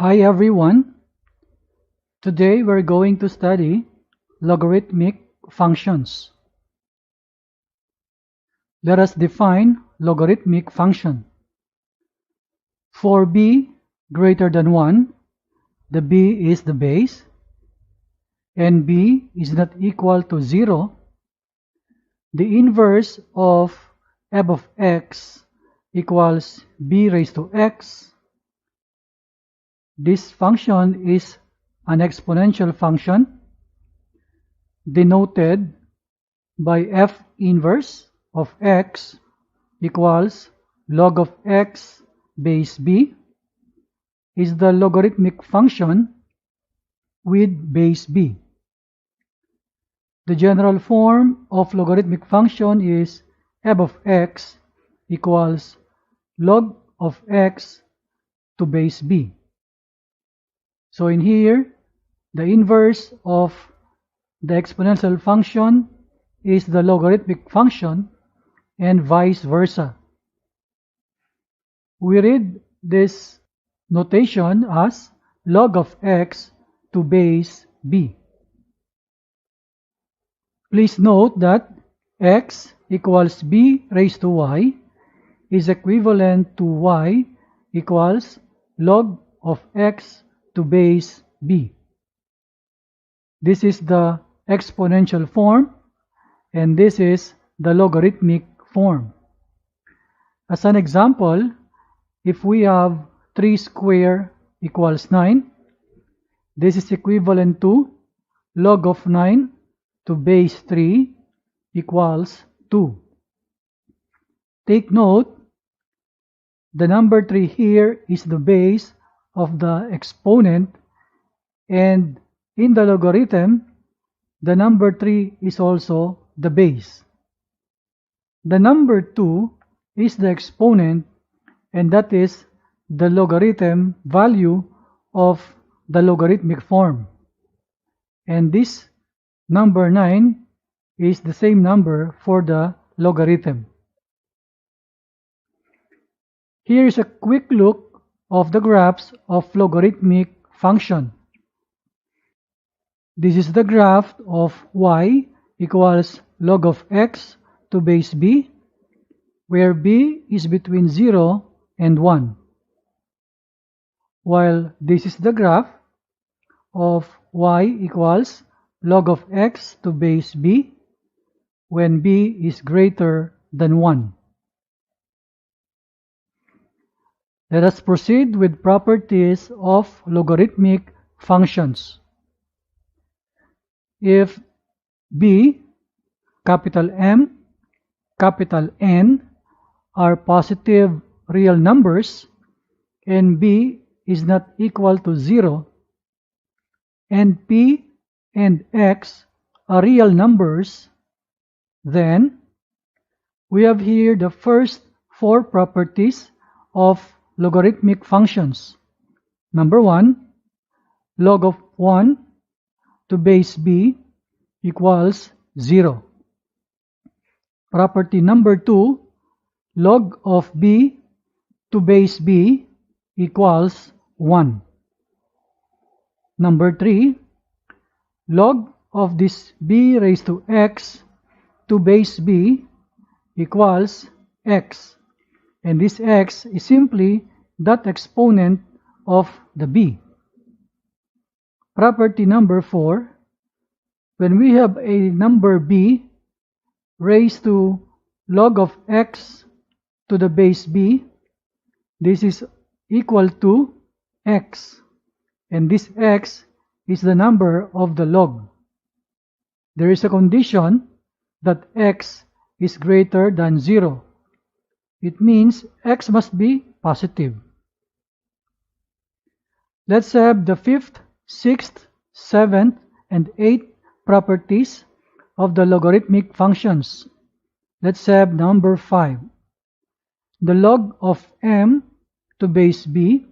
Hi everyone. Today we're going to study logarithmic functions. Let us define logarithmic function. For b greater than 1, the b is the base, and b is not equal to 0, the inverse of f of x equals b raised to x. This function is an exponential function denoted by f inverse of x equals log of x base b is the logarithmic function with base b. The general form of logarithmic function is f of x equals log of x to base b. So in here, the inverse of the exponential function is the logarithmic function and vice versa. We read this notation as log of x to base b. Please note that x equals b raised to y is equivalent to y equals log of x to base b. This is the exponential form, and this is the logarithmic form. As an example, if we have 3 square equals 9, this is equivalent to log of 9 to base 3 equals 2. Take note, the number 3 here is the base of the exponent, and in the logarithm, the number 3 is also the base. The number 2 is the exponent, and that is the logarithm value of the logarithmic form. And this number 9 is the same number for the logarithm. Here is a quick look of the graphs of logarithmic function. This is the graph of y equals log of x to base b, where b is between 0 and 1. While this is the graph of y equals log of x to base b, when b is greater than 1. Let us proceed with properties of logarithmic functions. If b, capital M, capital N are positive real numbers and b is not equal to 0, and p and x are real numbers, then we have here the first 4 properties of logarithmic functions. Number 1, log of 1 to base b equals 0. Property number 2, log of b to base b equals 1. Number 3, log of this b raised to x to base b equals x. And this x is simply that exponent of the b. Property number 4, when we have a number b raised to log of x to the base b, this is equal to x, and this x is the number of the log. There is a condition that x is greater than 0. It means x must be positive. Let's have the 5th, 6th, 7th, and 8th properties of the logarithmic functions. Let's have number 5. The log of m to base b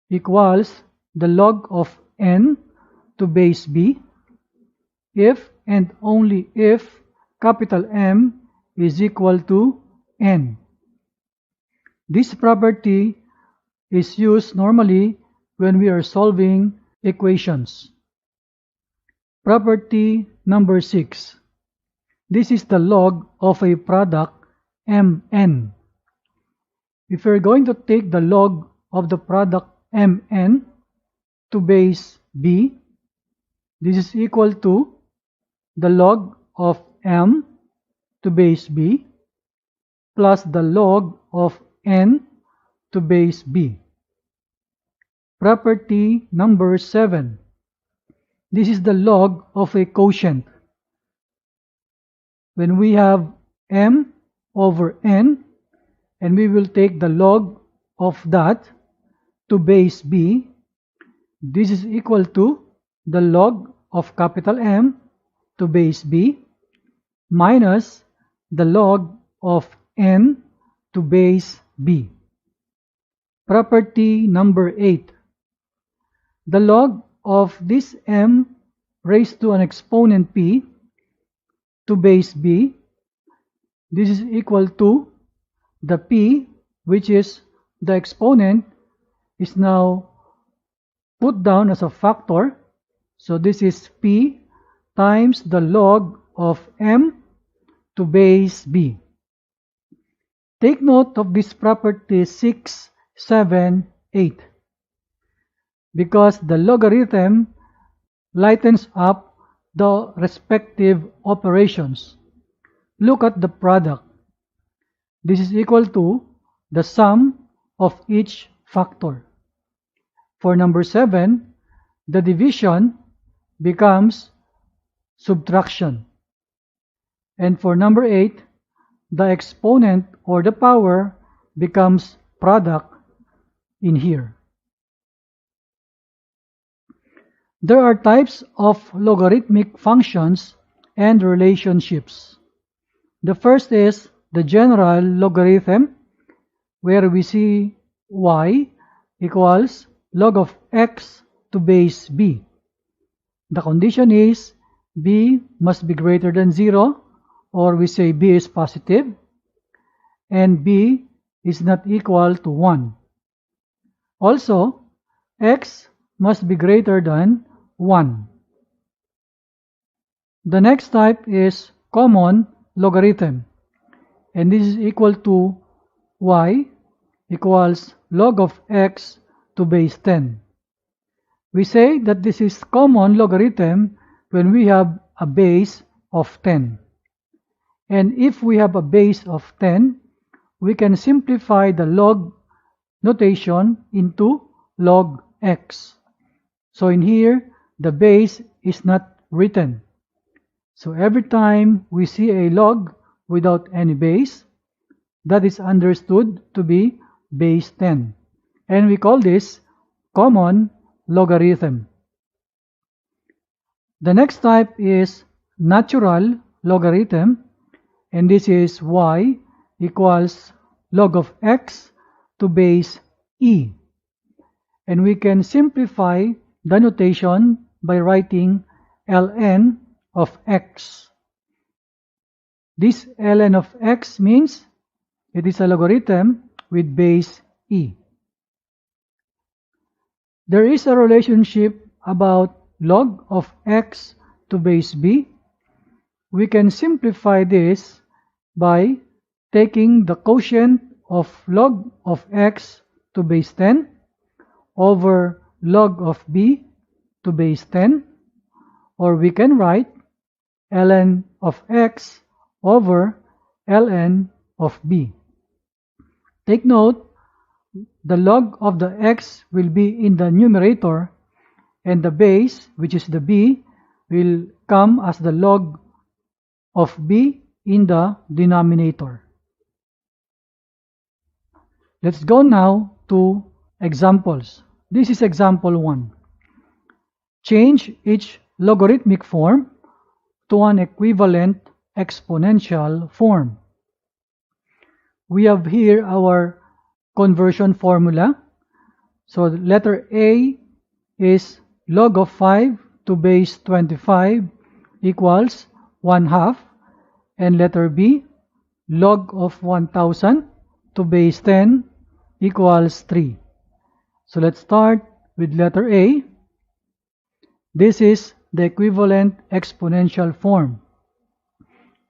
equals the log of n to base b if and only if capital M is equal to n. This property is used normally when we are solving equations. Property number 6. This is the log of a product mn. If we're going to take the log of the product mn to base b, this is equal to the log of m to base b plus the log of n to base b. Property number 7. This is the log of a quotient. When we have m over n, and we will take the log of that to base b, this is equal to the log of capital M to base b minus the log of n to base b. Property number 8. The log of this m raised to an exponent p to base b, this is equal to the p, which is the exponent, is now put down as a factor. So this is p times the log of m to base b. Take note of this property 6, 7, 8. Because the logarithm lightens up the respective operations. Look at the product. This is equal to the sum of each factor. For number 7, the division becomes subtraction. And for number 8, the exponent or the power becomes product in here. There are types of logarithmic functions and relationships. The first is the general logarithm, where we see y equals log of x to base b. The condition is b must be greater than 0, or we say b is positive, and b is not equal to 1. Also, x must be greater than 1. The next type is common logarithm, and this is equal to y equals log of x to base 10. We say that this is common logarithm when we have a base of 10. And if we have a base of 10, we can simplify the log notation into log x. So in here, the base is not written. So every time we see a log without any base, that is understood to be base 10. And we call this common logarithm. The next type is natural logarithm, and this is y equals log of x to base e. And we can simplify the notation by writing ln of x. This ln of x means it is a logarithm with base e. There is a relationship about log of x to base b. We can simplify this by taking the quotient of log of x to base 10 over log of b to base 10, or we can write ln of x over ln of b. Take note, the log of the x will be in the numerator, and the base, which is the b, will come as the log of b in the denominator. Let's go now to examples. This is example 1. Change each logarithmic form to an equivalent exponential form. We have here our conversion formula. So letter A is log of 5 to base 25 equals 1/2, and letter B, log of 1000 to base 10 equals 3. So let's start with letter A. This is the equivalent exponential form.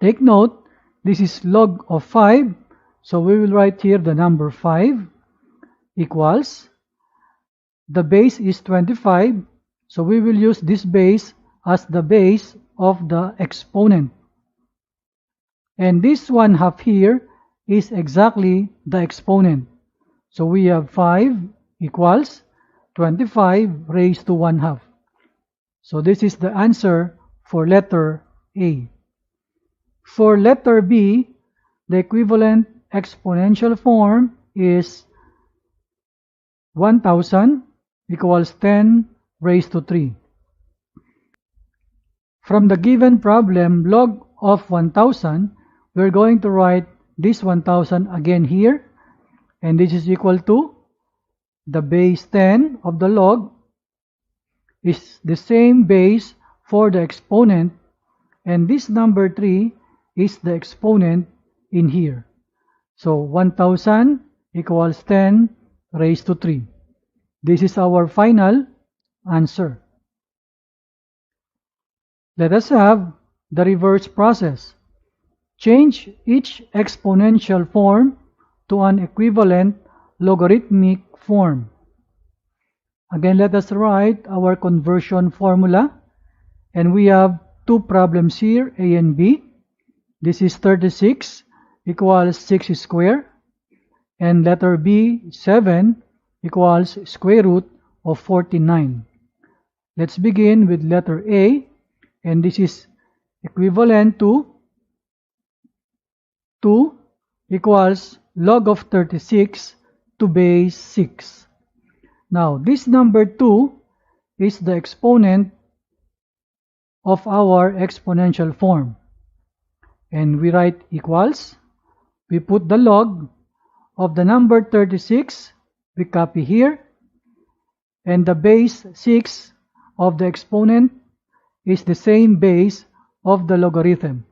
Take note, this is log of 5, so we will write here the number 5 equals, the base is 25, so we will use this base as the base of the exponent. And this 1/2 here is exactly the exponent. So we have 5 equals 25 raised to 1/2. So this is the answer for letter A. For letter B, the equivalent exponential form is 1000 equals 10 raised to 3. From the given problem, log of 1000, we're going to write this 1000 again here, and this is equal to the base 10 of the log is the same base for the exponent, and this number 3 is the exponent in here. So 1000 equals 10 raised to 3. This is our final answer. Let us have the reverse process. Change each exponential form to an equivalent logarithmic form. Again, let us write our conversion formula. And we have two problems here, A and B. This is 36 equals 6 squared. And letter B, 7 equals square root of 49. Let's begin with letter A. And this is equivalent to 2 equals log of 36 to base 6. Now, this number 2 is the exponent of our exponential form. And we write equals. We put the log of the number 36, we copy here. And the base 6 of the exponent is the same base of the logarithm.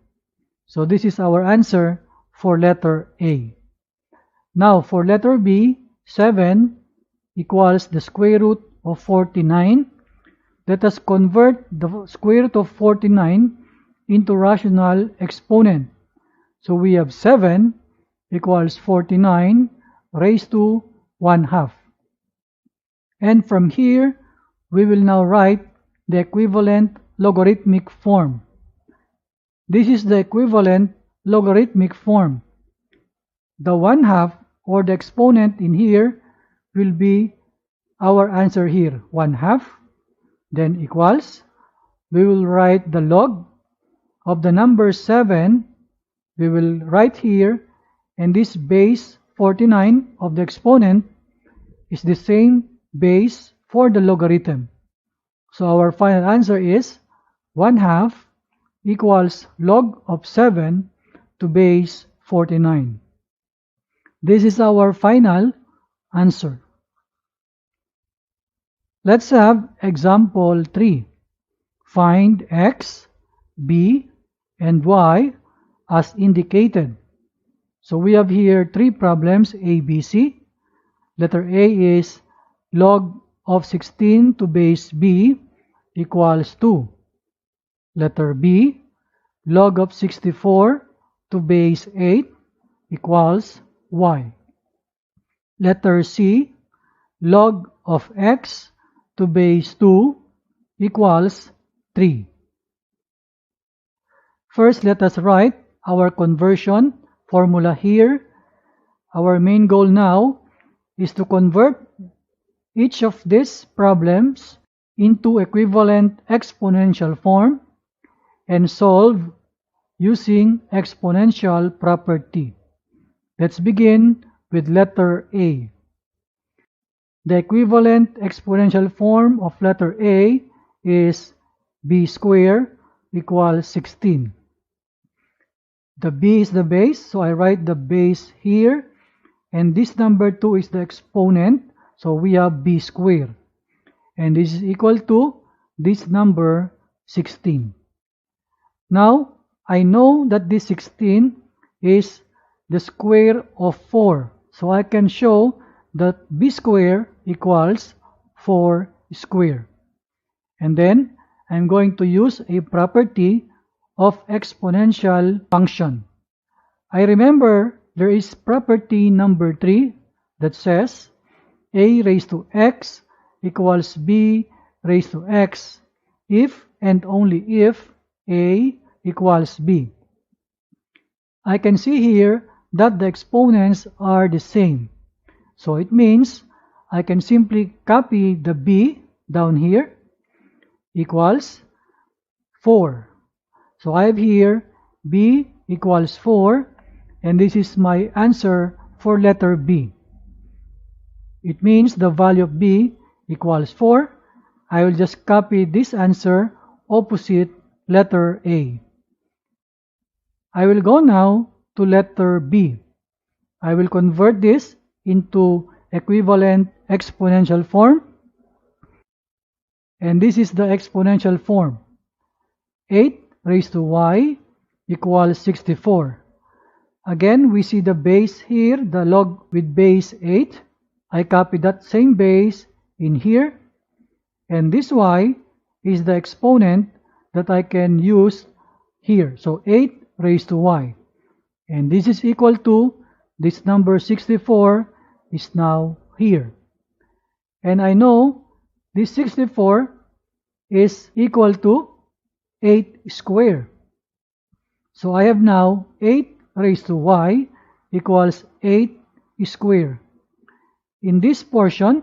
So this is our answer for letter A. Now for letter B, 7 equals the square root of 49. Let us convert the square root of 49 into rational exponent. So we have 7 equals 49 raised to 1/2. And from here, we will now write the equivalent logarithmic form. This is the equivalent logarithmic form. The 1/2 or the exponent in here will be our answer here, 1/2, then equals. We will write the log of the number 7, we will write here, and this base 49 of the exponent is the same base for the logarithm. So our final answer is 1/2 equals log of 7 to base 49. This is our final answer. Let's have example 3. Find x, b, and y as indicated. So we have here 3 problems, A, B, C. Letter A is log of 16 to base b equals 2. Letter B, log of 64 to base 8 equals y. Letter C, log of x to base 2 equals 3. First, let us write our conversion formula here. Our main goal now is to convert each of these problems into equivalent exponential form and solve using exponential property. Let's begin with letter A. The equivalent exponential form of letter A is b squared equals 16. The b is the base, so I write the base here, and this number 2 is the exponent, so we have b squared. And this is equal to this number 16. Now, I know that this 16 is the square of 4. So I can show that b squared equals 4 square. And then I'm going to use a property of exponential function. I remember there is property number 3 that says a raised to x equals b raised to x if and only if a equals b. I can see here that the exponents are the same. So it means I can simply copy the b down here equals 4. So I have here b equals 4, and this is my answer for letter B. It means the value of b equals 4. I will just copy this answer opposite letter A. I will go now to letter B. I will convert this into equivalent exponential form. And this is the exponential form. 8 raised to y equals 64. Again, we see the base here, the log with base 8. I copy that same base in here. And this y is the exponent that I can use here. So 8 raised to y. And this is equal to, this number 64 is now here. And I know this 64 is equal to 8 square. So I have now 8 raised to y equals 8 square. In this portion,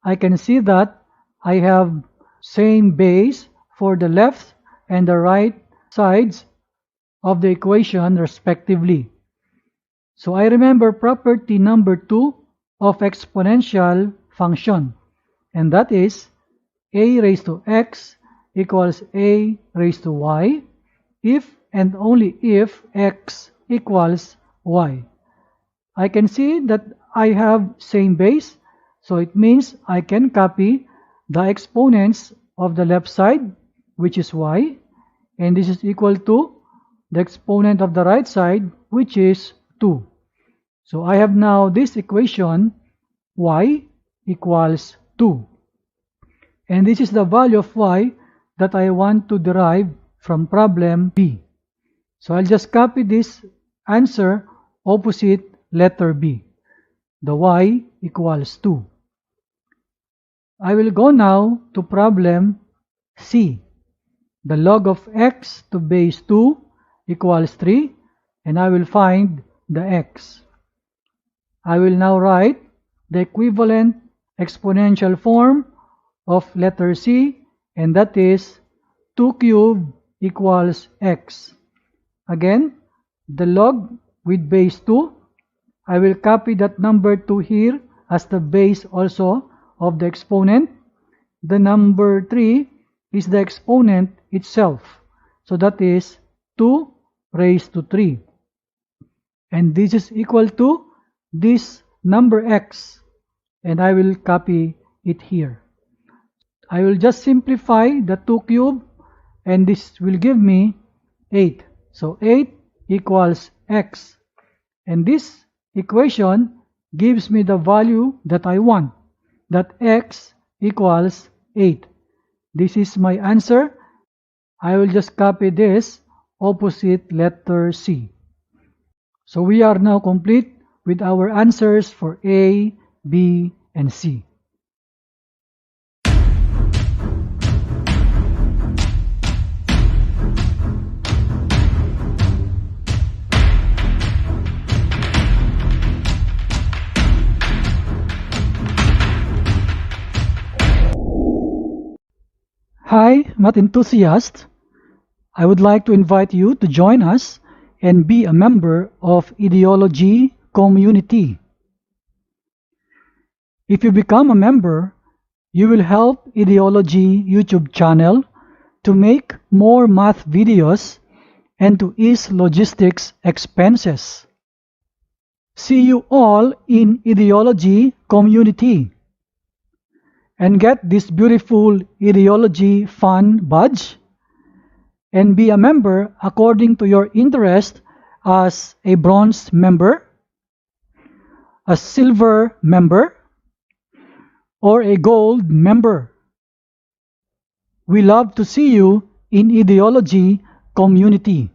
I can see that I have same base for the left and the right sides of the equation respectively. So I remember property number 2 of exponential function, and that is a raised to x equals a raised to y if and only if x equals y. I can see that I have same base, so it means I can copy the exponents of the left side, which is y, and this is equal to the exponent of the right side, which is 2. So I have now this equation, y equals 2. And this is the value of y that I want to derive from problem B. So I'll just copy this answer opposite letter B. The y equals 2. I will go now to problem C. The log of x to base 2 equals 3, and I will find the x. I will now write the equivalent exponential form of letter C, and that is 2 cubed equals x. Again, the log with base 2, I will copy that number 2 here as the base also of the exponent. The number 3 is the exponent itself. So that is 2 raised to 3. And this is equal to this number x. And I will copy it here. I will just simplify the 2 cubed, and this will give me 8. So 8 equals x. And this equation gives me the value that I want, that x equals 8. This is my answer. I will just copy this opposite letter C. So we are now complete with our answers for A, B, and C. Hi, math enthusiast. I would like to invite you to join us and be a member of e-DEOlogy community. If you become a member, you will help e-DEOlogy YouTube channel to make more math videos and to ease logistics expenses. See you all in e-DEOlogy community. And get this beautiful e-DEOlogy fun badge and be a member according to your interest as a bronze member, a silver member, or a gold member. We love to see you in e-DEOlogy community.